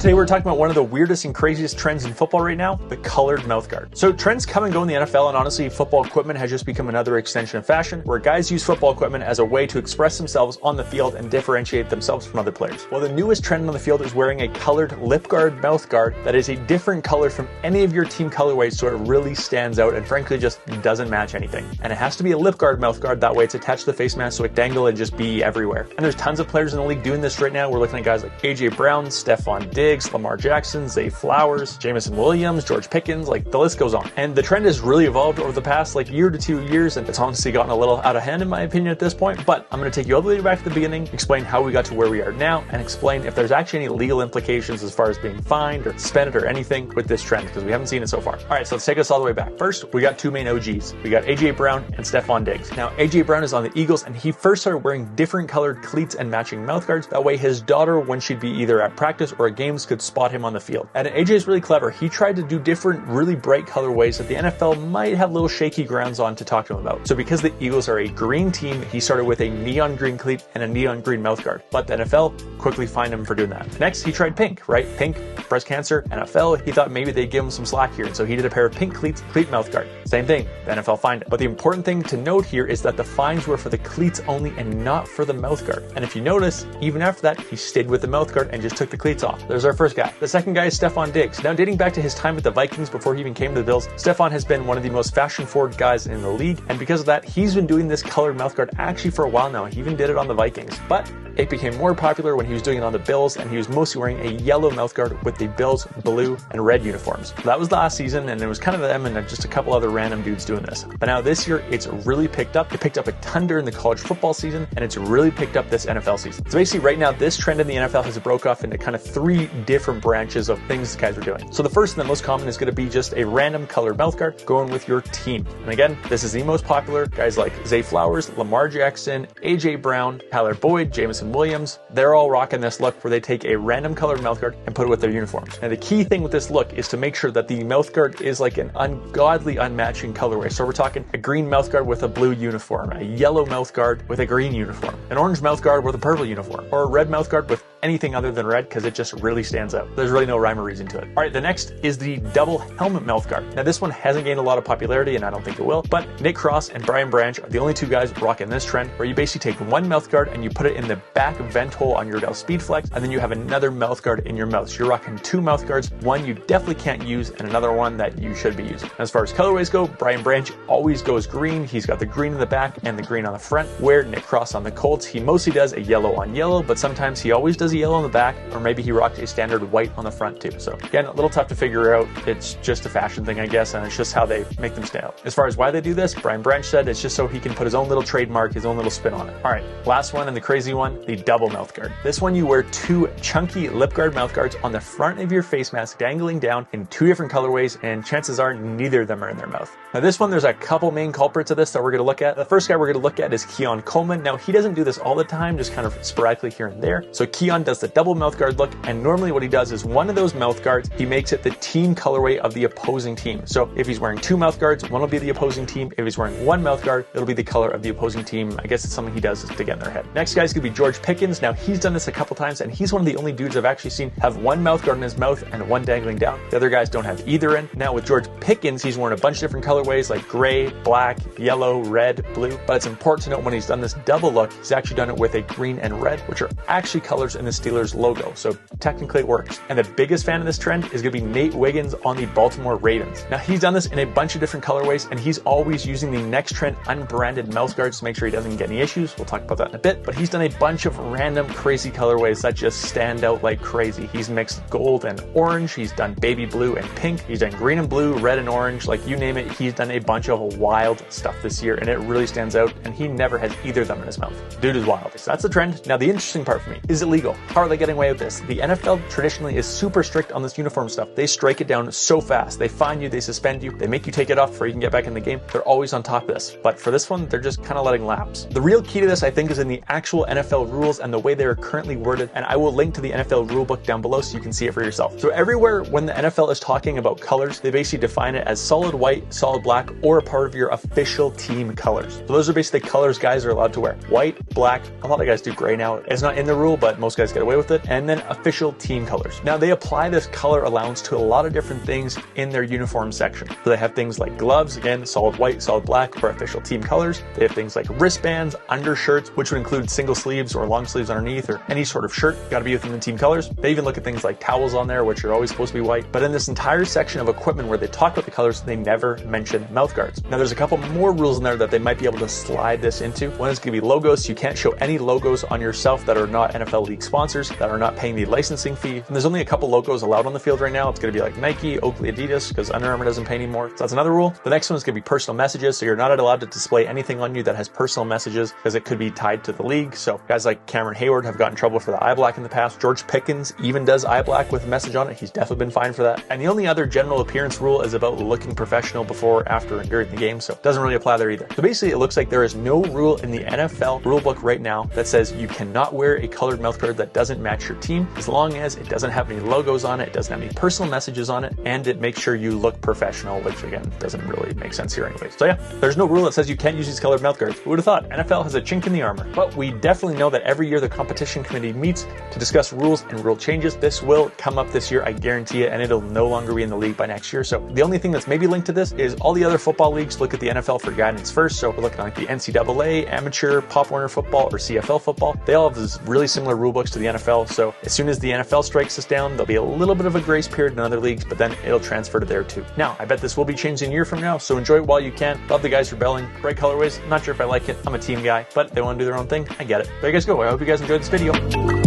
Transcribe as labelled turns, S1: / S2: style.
S1: Today we're talking about one of the weirdest and craziest trends in football right now, the colored mouth guard. So trends come and go in the NFL, and honestly, football equipment has just become another extension of fashion, where guys use football equipment as a way to express themselves on the field and differentiate themselves from other players. Well, the newest trend on the field is wearing a colored lip guard mouth guard that is a different color from any of your team colorways, so it really stands out and frankly just doesn't match anything. And it has to be a lip guard mouth guard, that way it's attached to the face mask so it dangle and just be everywhere. And there's tons of players in the league doing this right now. We're looking at guys like AJ Brown, Stefon Diggs, Lamar Jackson, Zay Flowers, Jameson Williams, George Pickens, like the list goes on. And the trend has really evolved over the past year to 2 years, and it's honestly gotten a little out of hand in my opinion at this point, but I'm going to take you all the way back to the beginning, explain how we got to where we are now, and explain if there's actually any legal implications as far as being fined or suspended or anything with this trend, because we haven't seen it so far. Alright, so let's take us all the way back. First, we got two main OGs. We got AJ Brown and Stefon Diggs. Now, AJ Brown is on the Eagles, and he first started wearing different colored cleats and matching mouth guards. That way his daughter, when she'd be either at practice or at games, could spot him on the field. And AJ is really clever. He tried to do different, really bright colorways that the NFL might have little shaky grounds on to talk to him about. So because the Eagles are a green team, he started with a neon green cleat and a neon green mouth guard. But the NFL quickly fined him for doing that. Next, he tried pink, right? Pink, breast cancer, NFL. He thought maybe they'd give him some slack here, and so he did a pair of pink cleats, cleat mouth guard. Same thing, the NFL fined him. But the important thing to note here is that the fines were for the cleats only and not for the mouth guard. And if you notice, even after that, he stayed with the mouth guard and just took the cleats off. There's our first guy. The second guy is Stefon Diggs. Now, dating back to his time with the Vikings before he even came to the Bills, Stefon has been one of the most fashion-forward guys in the league, and because of that, he's been doing this colored mouth guard actually for a while now. He even did it on the Vikings, but it became more popular when he was doing it on the Bills, and he was mostly wearing a yellow mouth guard with the Bills blue and red uniforms. That was last season, and it was kind of them and just a couple other random dudes doing this. But now this year, it's really picked up. It picked up a ton during the college football season, and it's really picked up this NFL season. So basically right now, this trend in the NFL has broke off into kind of three different branches of things guys are doing. So the first and the most common is going to be just a random colored mouth guard going with your team. And again, this is the most popular. Guys like Zay Flowers, Lamar Jackson, AJ Brown, Tyler Boyd, Jameson Williams, they're all rocking this look where they take a random colored mouth guard and put it with their uniforms. And the key thing with this look is to make sure that the mouth guard is like an ungodly unmatching colorway. So we're talking a green mouth guard with a blue uniform, a yellow mouth guard with a green uniform, an orange mouth guard with a purple uniform, or a red mouth guard with anything other than red, because it just really stands out. There's really no rhyme or reason to it. All right, the next is the double helmet mouth guard. Now this one hasn't gained a lot of popularity, and I don't think it will, but Nick Cross and Brian Branch are the only two guys rocking this trend, where you basically take one mouth guard and you put it in the back vent hole on your Dell Speedflex, and then you have another mouth guard in your mouth. So you're rocking two mouth guards, one you definitely can't use and another one that you should be using. As far as colorways go, Brian Branch always goes green. He's got the green in the back and the green on the front, where Nick Cross on the Colts, he mostly does a yellow on yellow, but sometimes he always does a yellow on the back, or maybe he rocked a standard white on the front too. So again, a little tough to figure out. It's just a fashion thing, I guess, and it's just how they make them stand out. As far as why they do this, Brian Branch said it's just so he can put his own little trademark, his own little spin on it. All right, last one and the crazy one, the double mouth guard. This one, you wear two chunky lip guard mouth guards on the front of your face mask, dangling down in two different colorways, and chances are neither of them are in their mouth. Now this one, there's a couple main culprits of this that we're going to look at. The first guy we're going to look at is Keon Coleman. Now he doesn't do this all the time, just kind of sporadically here and there. So Keon does the double mouth guard look, and normally what he does is one of those mouth guards, he makes it the team colorway of the opposing team. So if he's wearing two mouth guards, one will be the opposing team. If he's wearing one mouth guard, it'll be the color of the opposing team. I guess it's something he does to get in their head. Next guy's going to be George Pickens. Now he's done this a couple times, and he's one of the only dudes I've actually seen have one mouth guard in his mouth and one dangling down. The other guys don't have either in. Now with George Pickens, he's worn a bunch of different colorways like gray, black, yellow, red, blue, but it's important to note when he's done this double look, he's actually done it with a green and red, which are actually colors in the Steelers logo. So technically it works. And the biggest fan of this trend is going to be Nate Wiggins on the Baltimore Ravens. Now he's done this in a bunch of different colorways, and he's always using the next trend unbranded mouth guards to make sure he doesn't get any issues. We'll talk about that in a bit, but he's done a bunch of random crazy colorways that just stand out like crazy. He's mixed gold and orange. He's done baby blue and pink. He's done green and blue, red and orange, like you name it. He's done a bunch of wild stuff this year, and it really stands out, and he never has either of them in his mouth. Dude is wild. So that's the trend. Now the interesting part for me, is it legal? How are they getting away with this? The NFL traditionally is super strict on this uniform stuff. They strike it down so fast. They fine you, they suspend you, they make you take it off before you can get back in the game. They're always on top of this. But for this one, they're just kind of letting lapse. The real key to this, I think, is in the actual NFL rules and the way they are currently worded, and I will link to the NFL rulebook down below so you can see it for yourself. So everywhere when the NFL is talking about colors, they basically define it as solid white, solid solid black, or a part of your official team colors. So those are basically the colors guys are allowed to wear. White, black, a lot of guys do gray now. It's not in the rule, but most guys get away with it. And then official team colors. Now they apply this color allowance to a lot of different things in their uniform section. So they have things like gloves, again, solid white, solid black for official team colors. They have things like wristbands, undershirts, which would include single sleeves or long sleeves underneath, or any sort of shirt, got to be within the team colors. They even look at things like towels on there, which are always supposed to be white. But in this entire section of equipment where they talk about the colors, they never mention mouth guards. Now there's a couple more rules in there that they might be able to slide this into. One is going to be logos. You can't show any logos on yourself that are not NFL league sponsors, that are not paying the licensing fee. And there's only a couple logos allowed on the field right now. It's going to be like Nike, Oakley, Adidas, because Under Armour doesn't pay anymore. So that's another rule. The next one is going to be personal messages. So you're not allowed to display anything on you that has personal messages because it could be tied to the league. So guys like Cameron Hayward have gotten in trouble for the eye black in the past. George Pickens even does eye black with a message on it. He's definitely been fined for that. And the only other general appearance rule is about looking professional before, after, and during the game. So it doesn't really apply there either. So basically it looks like there is no rule in the NFL rulebook right now that says you cannot wear a colored mouth guard that doesn't match your team, as long as it doesn't have any logos on it, it doesn't have any personal messages on it, and it makes sure you look professional, which again doesn't really make sense here anyways. So yeah, there's no rule that says you can't use these colored mouth guards. Who would have thought? NFL has a chink in the armor. But we definitely know that every year the competition committee meets to discuss rules and rule changes. This will come up this year, I guarantee it, and it'll no longer be in the league by next year. So the only thing that's maybe linked to this is all the other football leagues look at the NFL for guidance first. So we're looking at like the NCAA, amateur, Pop Warner football, or CFL football. They all have these really similar rule books to the NFL. So as soon as the NFL strikes us down, there'll be a little bit of a grace period in other leagues, but then it'll transfer to there too. Now, I bet this will be changing a year from now, so enjoy it while you can. Love the guys rebelling. Bright colorways. Not sure if I like it. I'm a team guy, but they want to do their own thing. I get it. There you guys go. I hope you guys enjoyed this video.